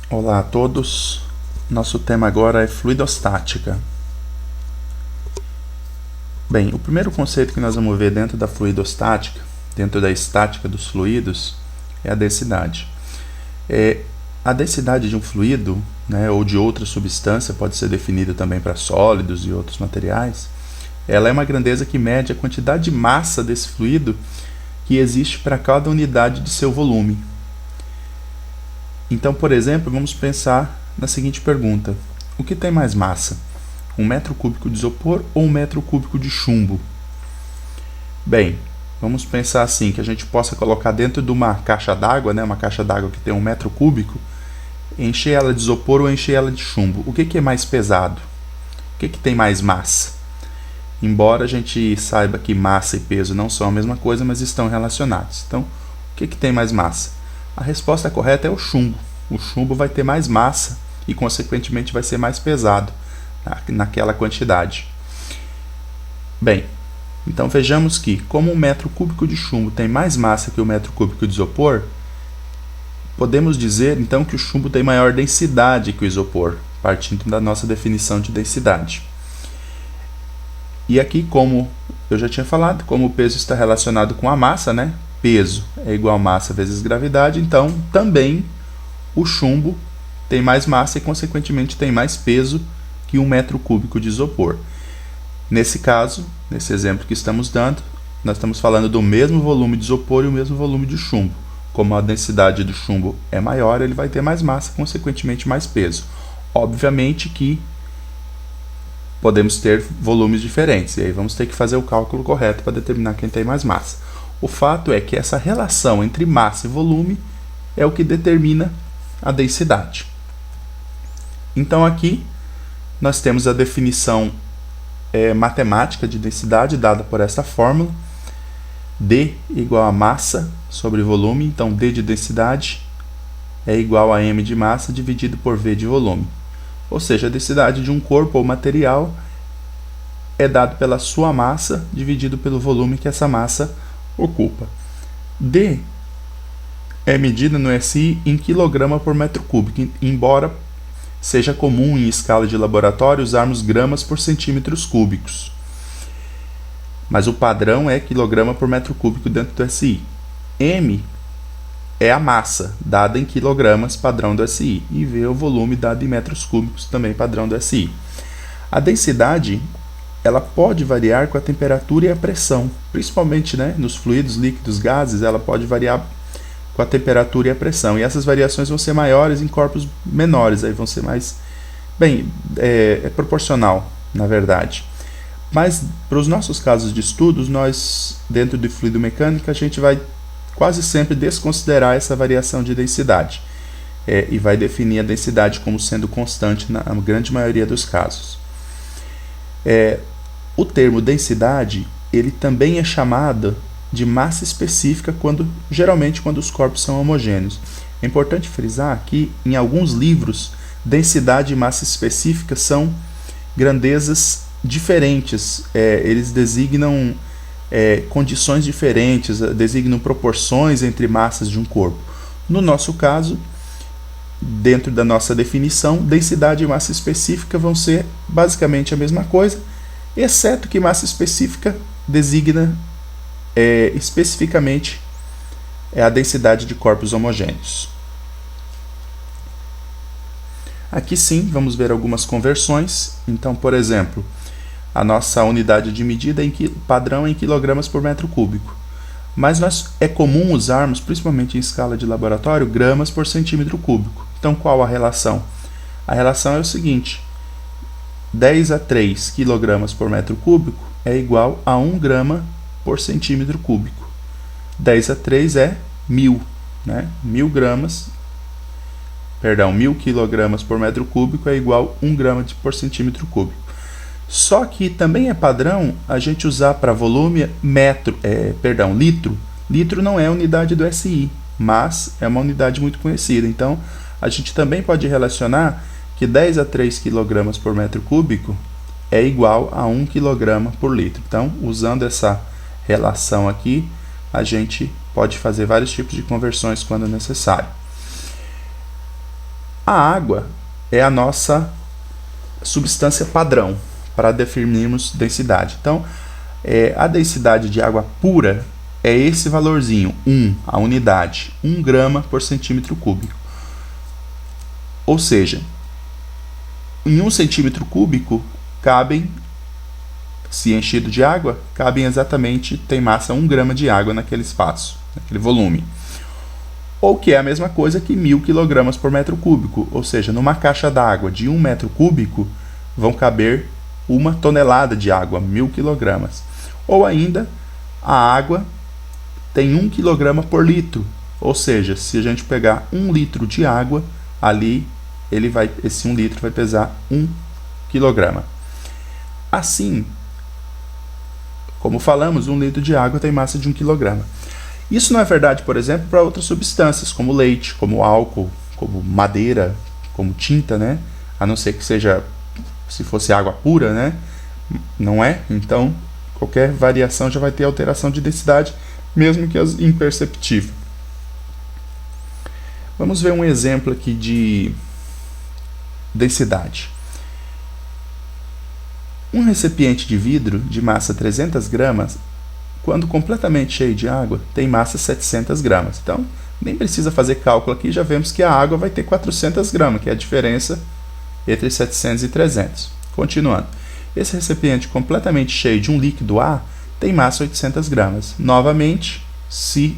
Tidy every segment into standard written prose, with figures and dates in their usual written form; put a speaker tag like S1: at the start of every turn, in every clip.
S1: Olá a todos, nosso tema agora é fluidostática. Bem, o primeiro conceito que nós vamos ver dentro da fluidostática, dentro da estática dos fluidos, é a densidade. A densidade de um fluido, ou de outra substância, pode ser definida também para sólidos e outros materiais. Ela é uma grandeza que mede a quantidade de massa desse fluido que existe para cada unidade de seu volume. Então, por exemplo, vamos pensar na seguinte pergunta: o que tem mais massa? 1 metro cúbico de isopor ou 1 metro cúbico de chumbo? Bem, vamos pensar assim, que a gente possa colocar dentro de uma caixa d'água, uma caixa d'água que tem 1 metro cúbico, encher ela de isopor ou encher ela de chumbo. O que é mais pesado? O que tem mais massa? Embora a gente saiba que massa e peso não são a mesma coisa, mas estão relacionados. Então, o que tem mais massa? A resposta correta é o chumbo. O chumbo vai ter mais massa e, consequentemente, vai ser mais pesado naquela quantidade. Bem, então vejamos que, como 1 metro cúbico de chumbo tem mais massa que o metro cúbico de isopor, podemos dizer então que o chumbo tem maior densidade que o isopor, partindo da nossa definição de densidade. E aqui, como eu já tinha falado, como o peso está relacionado com a massa, peso é igual a massa vezes gravidade, então também o chumbo tem mais massa e, consequentemente, tem mais peso que 1 metro cúbico de isopor. Nesse caso, nesse exemplo que estamos dando, nós estamos falando do mesmo volume de isopor e o mesmo volume de chumbo. Como a densidade do chumbo é maior, ele vai ter mais massa, consequentemente mais peso. Obviamente que podemos ter volumes diferentes, e aí vamos ter que fazer o cálculo correto para determinar quem tem mais massa. O fato é que essa relação entre massa e volume é o que determina a densidade. Então aqui nós temos a definição matemática de densidade dada por esta fórmula: D igual a massa sobre volume. Então D de densidade é igual a M de massa dividido por V de volume. Ou seja, a densidade de um corpo ou material é dado pela sua massa dividido pelo volume que essa massa ocupa. D é medida no SI em quilograma por metro cúbico, embora seja comum em escala de laboratório usarmos gramas por centímetros cúbicos. Mas o padrão é quilograma por metro cúbico dentro do SI. M é a massa, dada em quilogramas, padrão do SI, e V é o volume dado em metros cúbicos, também padrão do SI. A densidade ela pode variar com a temperatura e a pressão, principalmente nos fluidos, líquidos, gases, ela pode variar com a temperatura e a pressão, e essas variações vão ser maiores em corpos menores, aí vão ser mais... Bem, é proporcional, na verdade. Mas, para os nossos casos de estudos, nós, dentro de fluido mecânica, a gente vai quase sempre desconsiderar essa variação de densidade e vai definir a densidade como sendo constante na grande maioria dos casos. O termo densidade ele também é chamado de massa específica geralmente quando os corpos são homogêneos. É importante frisar que em alguns livros densidade e massa específica são grandezas diferentes, eles designam condições diferentes, designam proporções entre massas de um corpo. No nosso caso, dentro da nossa definição, densidade e massa específica vão ser basicamente a mesma coisa, exceto que massa específica designa especificamente a densidade de corpos homogêneos. Aqui sim, vamos ver algumas conversões. Então, por exemplo, a nossa unidade de medida padrão é em quilogramas por metro cúbico. Mas é comum usarmos, principalmente em escala de laboratório, gramas por centímetro cúbico. Então, qual a relação? A relação é o seguinte: 10 a 3 kg por metro cúbico é igual a 1 grama por centímetro cúbico. 10 a 3 é 1000, 1000 kg por metro cúbico é igual a 1 grama por centímetro cúbico. Só que também é padrão a gente usar para volume litro. Litro não é unidade do SI, mas é uma unidade muito conhecida. Então, a gente também pode relacionar que 10 a 3 kg por metro cúbico é igual a 1 kg por litro. Então, usando essa relação aqui, a gente pode fazer vários tipos de conversões quando necessário. A água é a nossa substância padrão para definirmos densidade. Então, a densidade de água pura é esse valorzinho, 1, a unidade, 1 grama por centímetro cúbico. Ou seja, em 1 centímetro cúbico cabem, se enchido de água, cabem exatamente, tem massa 1 grama de água naquele espaço, naquele volume. Ou que é a mesma coisa que 1000 kg por metro cúbico, ou seja, numa caixa d'água de 1 metro cúbico vão caber 1 tonelada de água, 1000 kg. Ou ainda, a água tem 1 kg por litro, ou seja, se a gente pegar 1 litro de água, ali esse 1 litro vai pesar 1 kg. Assim, como falamos, 1 litro de água tem massa de 1 kg. Isso não é verdade, por exemplo, para outras substâncias, como leite, como álcool, como madeira, como tinta, né? A não ser que seja, se fosse água pura, né? Não é? Então, qualquer variação já vai ter alteração de densidade, mesmo que imperceptível. Vamos ver um exemplo aqui de densidade. Um recipiente de vidro de massa 300 gramas, quando completamente cheio de água, tem massa 700 gramas. Então, nem precisa fazer cálculo aqui, já vemos que a água vai ter 400 gramas, que é a diferença entre 700 e 300. Continuando. Esse recipiente completamente cheio de um líquido A tem massa 800 gramas. Novamente, se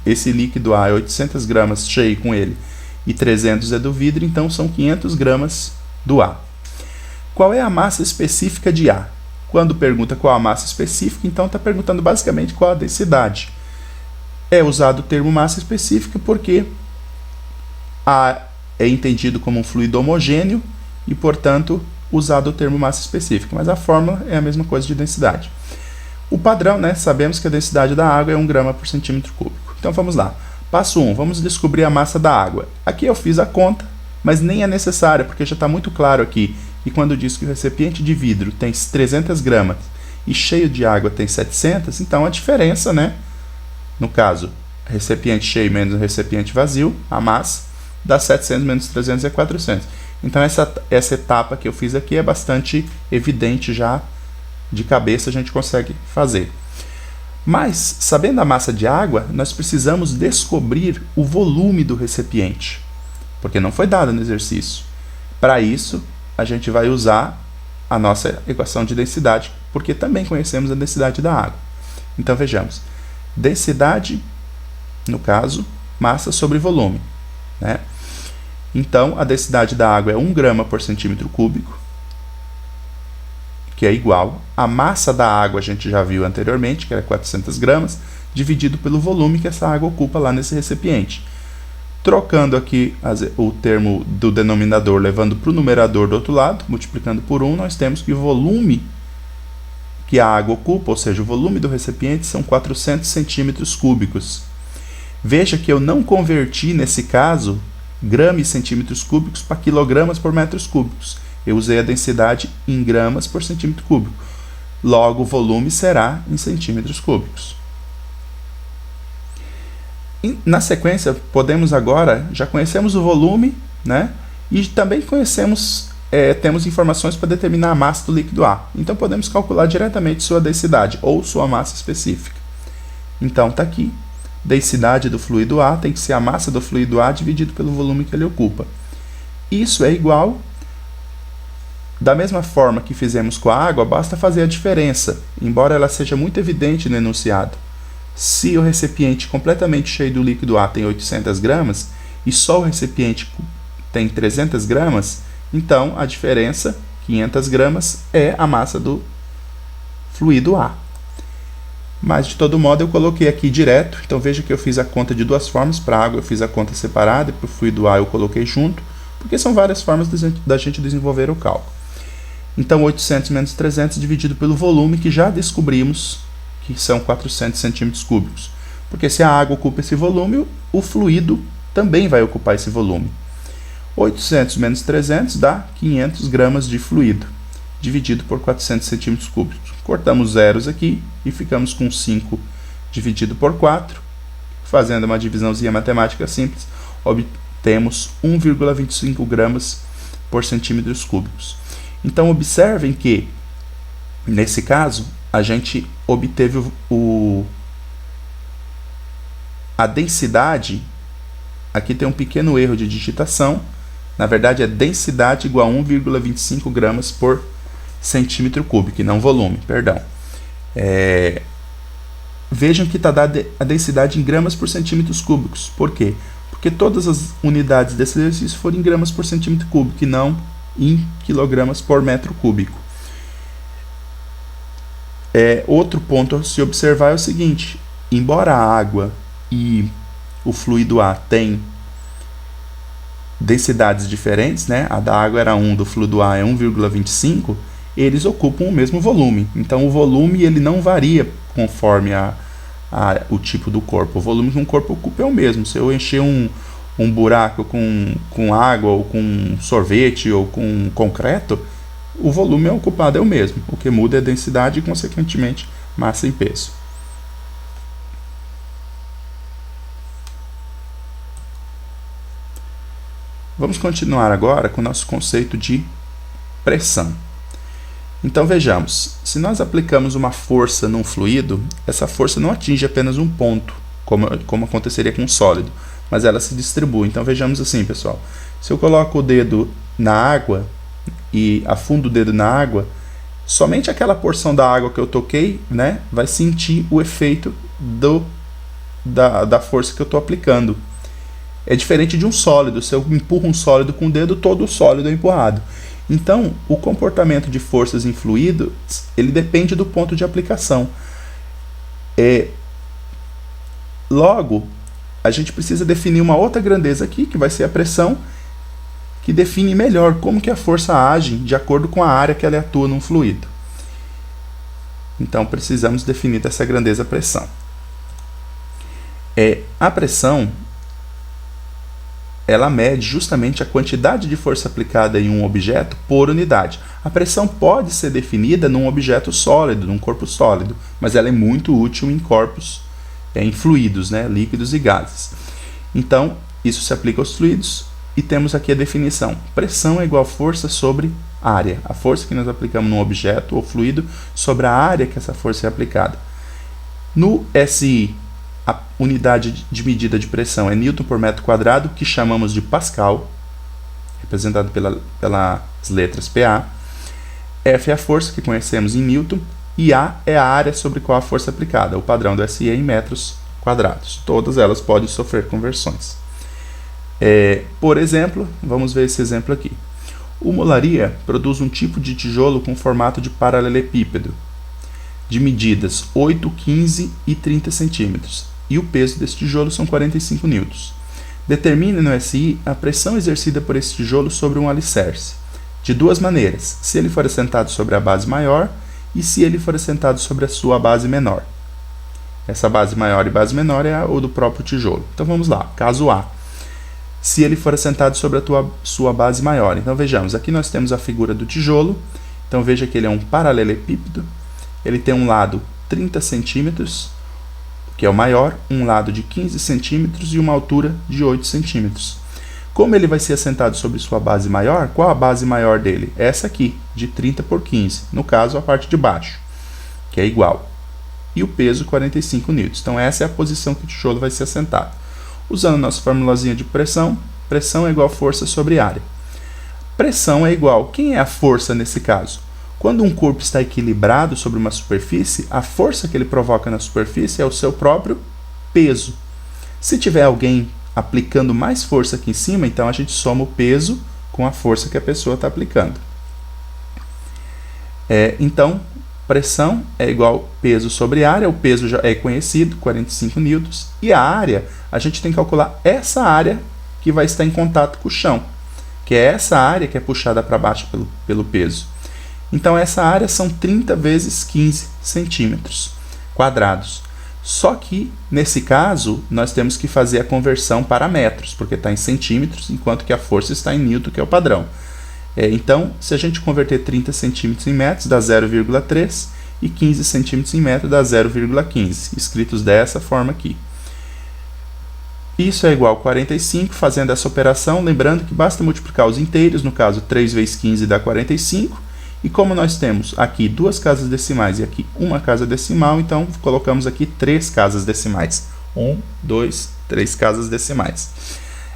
S1: esse líquido A é 800 gramas cheio com ele e 300 é do vidro, então são 500 gramas do A. Qual é a massa específica de A? Quando pergunta qual a massa específica, então está perguntando basicamente qual a densidade. É usado o termo massa específica porque A é entendido como um fluido homogêneo e, portanto, usado o termo massa específica. Mas a fórmula é a mesma coisa de densidade. O padrão, né? Sabemos que a densidade da água é 1 grama por centímetro cúbico. Então vamos lá. Passo 1, vamos descobrir a massa da água. Aqui eu fiz a conta, mas nem é necessária, porque já está muito claro aqui que quando diz que o recipiente de vidro tem 300 gramas e cheio de água tem 700, então a diferença, né? No caso, recipiente cheio menos o recipiente vazio, a massa, dá 700 menos 300 é 400. Então essa etapa que eu fiz aqui é bastante evidente já, de cabeça a gente consegue fazer. Mas, sabendo a massa de água, nós precisamos descobrir o volume do recipiente, porque não foi dado no exercício. Para isso, a gente vai usar a nossa equação de densidade, porque também conhecemos a densidade da água. Então, vejamos. Densidade, no caso, massa sobre volume, né? Então, a densidade da água é 1 grama por centímetro cúbico, que é igual a massa da água, a gente já viu anteriormente, que era 400 gramas, dividido pelo volume que essa água ocupa lá nesse recipiente. Trocando aqui o termo do denominador, levando para o numerador do outro lado, multiplicando por 1, nós temos que o volume que a água ocupa, ou seja, o volume do recipiente, são 400 centímetros cúbicos. Veja que eu não converti, nesse caso, gramas e centímetros cúbicos para quilogramas por metros cúbicos. Eu usei a densidade em gramas por centímetro cúbico. Logo, o volume será em centímetros cúbicos. Na sequência, podemos agora, já conhecemos o volume, né? E também temos informações para determinar a massa do líquido A. Então, podemos calcular diretamente sua densidade ou sua massa específica. Então, está aqui. Densidade do fluido A tem que ser a massa do fluido A dividido pelo volume que ele ocupa. Isso é igual, da mesma forma que fizemos com a água, basta fazer a diferença, embora ela seja muito evidente no enunciado. Se o recipiente completamente cheio do líquido A tem 800 gramas e só o recipiente tem 300 gramas, então a diferença, 500 gramas, é a massa do fluido A. Mas de todo modo eu coloquei aqui direto, então veja que eu fiz a conta de duas formas. Para a água eu fiz a conta separada e para o fluido A eu coloquei junto, porque são várias formas da gente desenvolver o cálculo. Então 800 menos 300 dividido pelo volume, que já descobrimos que são 400 centímetros cúbicos. Porque se a água ocupa esse volume, o fluido também vai ocupar esse volume. 800 menos 300 dá 500 gramas de fluido, dividido por 400 centímetros cúbicos. Cortamos zeros aqui e ficamos com 5 dividido por 4. Fazendo uma divisãozinha matemática simples, temos 1,25 gramas por centímetros cúbicos. Então, observem que, nesse caso, a gente obteve a densidade. Aqui tem um pequeno erro de digitação. Na verdade, é densidade igual a 1,25 gramas por centímetro cúbico, e não volume, perdão. Vejam que está dada a densidade em gramas por centímetros cúbicos. Por quê? Porque todas as unidades desse exercício foram em gramas por centímetro cúbico e não em quilogramas por metro cúbico. Outro ponto a se observar é o seguinte: embora a água e o fluido A tenham densidades diferentes, né? A da água era 1, do fluido A é 1,25, eles ocupam o mesmo volume. Então o volume ele não varia conforme o tipo do corpo. O volume que um corpo ocupa é o mesmo. Se eu encher um buraco com água, ou com sorvete, ou com concreto, o volume ocupado é o mesmo. O que muda é a densidade e, consequentemente, massa e peso. Vamos continuar agora com o nosso conceito de pressão. Então vejamos, se nós aplicamos uma força num fluido, essa força não atinge apenas um ponto, como aconteceria com um sólido, mas ela se distribui. Então vejamos assim, pessoal, se eu coloco o dedo na água e afundo o dedo na água, somente aquela porção da água que eu toquei, né, vai sentir o efeito da força que eu estou aplicando. É diferente de um sólido. Se eu empurro um sólido com o dedo, todo o sólido é empurrado. Então, o comportamento de forças em fluidos, ele depende do ponto de aplicação. Logo, a gente precisa definir uma outra grandeza aqui, que vai ser a pressão, que define melhor como que a força age de acordo com a área que ela atua num fluido. Então, precisamos definir essa grandeza pressão. A pressão, ela mede justamente a quantidade de força aplicada em um objeto por unidade. A pressão pode ser definida num objeto sólido, num corpo sólido, mas ela é muito útil em corpos, em fluidos, né, líquidos e gases. Então, isso se aplica aos fluidos e temos aqui a definição. Pressão é igual a força sobre área. A força que nós aplicamos num objeto ou fluido sobre a área que essa força é aplicada. No SI, a unidade de medida de pressão é Newton por metro quadrado, que chamamos de Pascal, representado pelas letras PA. F é a força que conhecemos em Newton, e A é a área sobre qual a força é aplicada. O padrão do SI é em metros quadrados. Todas elas podem sofrer conversões. Por exemplo, vamos ver esse exemplo aqui. O Molaria produz um tipo de tijolo com formato de paralelepípedo, de medidas 8, 15 e 30 centímetros. E o peso desse tijolo são 45 newtons. Determine no SI a pressão exercida por esse tijolo sobre um alicerce, de duas maneiras: se ele for assentado sobre a base maior e se ele for assentado sobre a sua base menor. Essa base maior e base menor é o do próprio tijolo. Então vamos lá, caso A. Se ele for assentado sobre a sua base maior. Então vejamos, aqui nós temos a figura do tijolo. Então veja que ele é um paralelepípedo. Ele tem um lado 30 centímetros, que é o maior, um lado de 15 centímetros e uma altura de 8 centímetros. Como ele vai ser assentado sobre sua base maior, qual a base maior dele? Essa aqui, de 30 por 15, no caso a parte de baixo, que é igual. E o peso 45 newtons. Então essa é a posição que o tijolo vai ser assentado. Usando a nossa formulazinha de pressão, pressão é igual a força sobre área. Pressão é igual, quem é a força nesse caso? Quando um corpo está equilibrado sobre uma superfície, a força que ele provoca na superfície é o seu próprio peso. Se tiver alguém aplicando mais força aqui em cima, então a gente soma o peso com a força que a pessoa está aplicando. Então, pressão é igual peso sobre área. O peso já é conhecido, 45 newtons. E a área, a gente tem que calcular essa área que vai estar em contato com o chão, que é essa área que é puxada para baixo pelo peso. Então essa área são 30 vezes 15 centímetros quadrados. Só que, nesse caso, nós temos que fazer a conversão para metros, porque está em centímetros, enquanto que a força está em newton, que é o padrão. Então, se a gente converter 30 centímetros em metros, dá 0,3, e 15 centímetros em metro dá 0,15, escritos dessa forma aqui. Isso é igual a 45, fazendo essa operação, lembrando que basta multiplicar os inteiros, no caso 3 vezes 15 dá 45, e como nós temos aqui duas casas decimais e aqui uma casa decimal, então colocamos aqui 3 casas decimais. 1, 2, 3 casas decimais.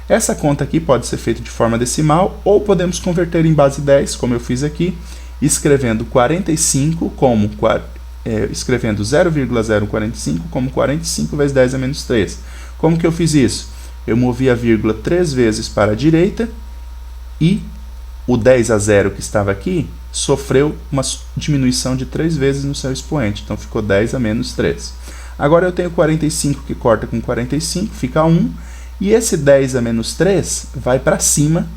S1: Essa conta aqui pode ser feita de forma decimal, ou podemos converter em base 10, como eu fiz aqui, escrevendo 45 como escrevendo 0,045 como 45 vezes 10 a menos 3. Como que eu fiz isso? Eu movi a vírgula 3 vezes para a direita e o 10 a 0 que estava aqui sofreu uma diminuição de 3 vezes no seu expoente, então ficou 10 a menos 3. Agora eu tenho 45 que corta com 45, fica 1, e esse 10 a menos 3 vai para cima,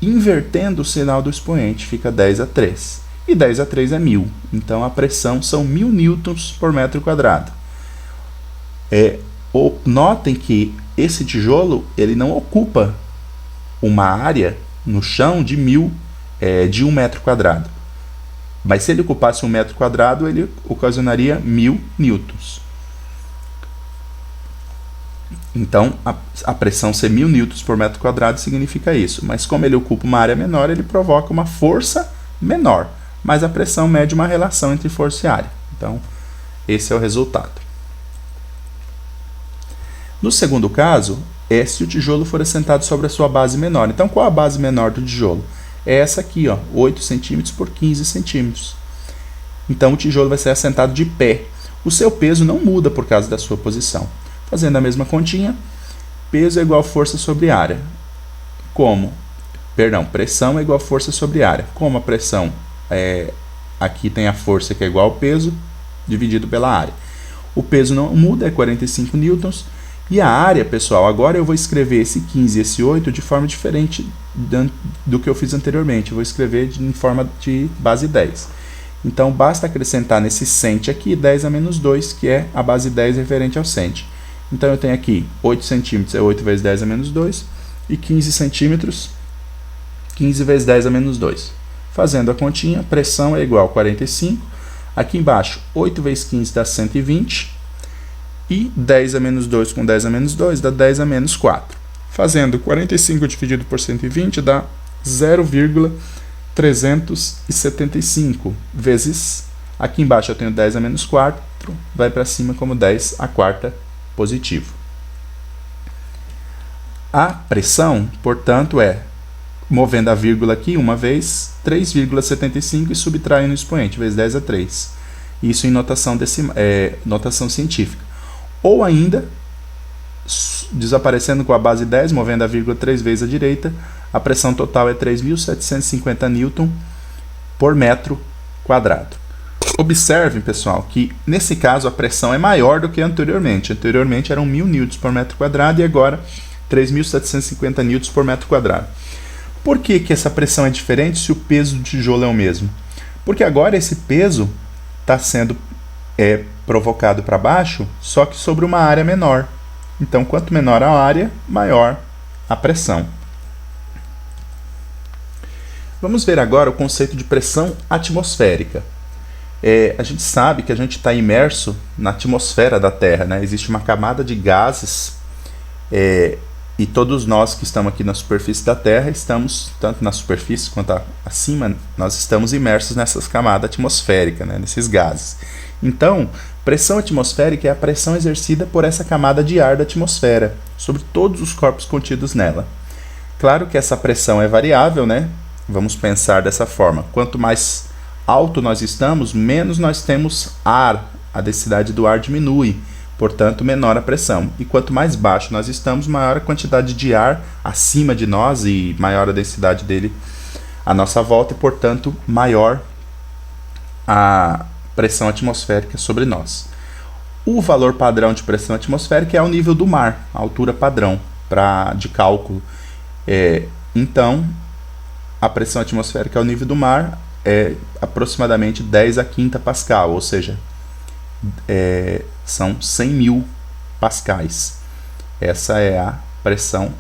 S1: invertendo o sinal do expoente, fica 10 a 3. E 10 a 3 é 1000, então a pressão são 1000 newtons por metro quadrado. Notem que esse tijolo ele não ocupa uma área no chão de 1 metro quadrado. Mas se ele ocupasse 1 metro quadrado, ele ocasionaria 1000 newtons. Então, a pressão ser 1000 newtons por metro quadrado significa isso. Mas como ele ocupa uma área menor, ele provoca uma força menor. Mas a pressão mede uma relação entre força e área. Então, esse é o resultado. No segundo caso, é se o tijolo for assentado sobre a sua base menor. Então, qual a base menor do tijolo? É essa aqui, ó, 8 centímetros por 15 centímetros. Então, o tijolo vai ser assentado de pé. O seu peso não muda por causa da sua posição. Fazendo a mesma continha, peso é igual a força sobre área. Pressão é igual a força sobre área. Como a pressão aqui tem a força que é igual ao peso, dividido pela área. O peso não muda, é 45 newtons. E a área, pessoal, agora eu vou escrever esse 15 e esse 8 de forma diferente do que eu fiz anteriormente. Eu vou escrever em forma de base 10. Então, basta acrescentar nesse cent aqui 10 a menos 2, que é a base 10 referente ao cent. Então, eu tenho aqui 8 centímetros é 8 vezes 10 a menos 2, e 15 centímetros, 15 vezes 10 a menos 2. Fazendo a continha, pressão é igual a 45. Aqui embaixo, 8 vezes 15 dá 120. E 10 a menos 2 com 10 a menos 2 dá 10 a menos 4. Fazendo 45 dividido por 120 dá 0,375 vezes, aqui embaixo eu tenho 10 a menos 4, vai para cima como 10 a quarta positivo. A pressão, portanto, movendo a vírgula aqui uma vez, 3,75 e subtraindo o expoente, vezes 10 a 3. Isso em notação científica. Ou ainda, desaparecendo com a base 10, movendo a vírgula 3 vezes à direita, a pressão total é 3.750 newton por metro quadrado. Observem, pessoal, que nesse caso a pressão é maior do que anteriormente. Anteriormente eram 1000 newtons por metro quadrado e agora 3.750 newtons por metro quadrado. Por que essa pressão é diferente se o peso do tijolo é o mesmo? Porque agora esse peso está sendo provocado para baixo, só que sobre uma área menor. Então, quanto menor a área, maior a pressão. Vamos ver agora o conceito de pressão atmosférica. A gente sabe que a gente está imerso na atmosfera da Terra, né? Existe uma camada de gases e todos nós que estamos aqui na superfície da Terra estamos, tanto na superfície quanto acima, nós estamos imersos nessa camada atmosférica, né? Nesses gases. Então, pressão atmosférica é a pressão exercida por essa camada de ar da atmosfera sobre todos os corpos contidos nela. Claro que essa pressão é variável, né? Vamos pensar dessa forma. Quanto mais alto nós estamos, menos nós temos ar, a densidade do ar diminui, portanto, menor a pressão. E quanto mais baixo nós estamos, maior a quantidade de ar acima de nós e maior a densidade dele à nossa volta e, portanto, maior a pressão atmosférica sobre nós. O valor padrão de pressão atmosférica é o nível do mar, a altura padrão de cálculo. Então, a pressão atmosférica ao nível do mar é aproximadamente 10 a quinta pascal, ou seja, são 100.000 pascais. Essa é a pressão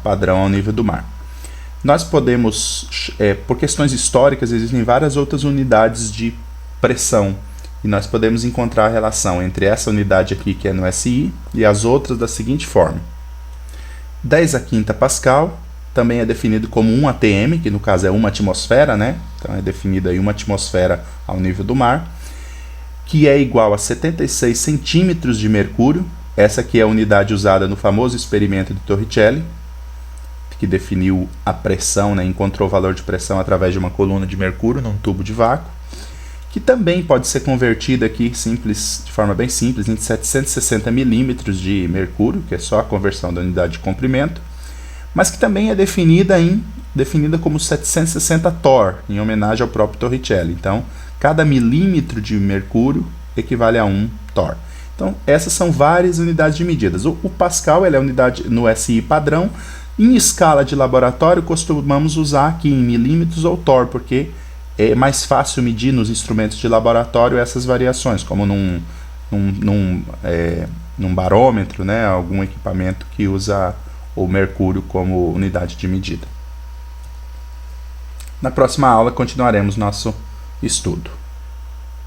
S1: padrão ao nível do mar. Nós podemos, por questões históricas, existem várias outras unidades de pressão, e nós podemos encontrar a relação entre essa unidade aqui, que é no SI, e as outras da seguinte forma. 10 a quinta Pascal, também é definido como 1 atm, que no caso é uma atmosfera, né? Então é definida aí uma atmosfera ao nível do mar, que é igual a 76 centímetros de mercúrio. Essa aqui é a unidade usada no famoso experimento de Torricelli, que definiu a pressão, né? Encontrou o valor de pressão através de uma coluna de mercúrio num tubo de vácuo, que também pode ser convertida aqui de forma bem simples em 760 milímetros de mercúrio, que é só a conversão da unidade de comprimento, mas que também é definida como 760 torr, em homenagem ao próprio Torricelli. Então, cada milímetro de mercúrio equivale a 1 torr. Então, essas são várias unidades de medidas. O Pascal ele é a unidade no SI padrão. Em escala de laboratório, costumamos usar aqui em milímetros ou torr, porque é mais fácil medir nos instrumentos de laboratório essas variações, como num barômetro, né, algum equipamento que usa o mercúrio como unidade de medida. Na próxima aula continuaremos nosso estudo.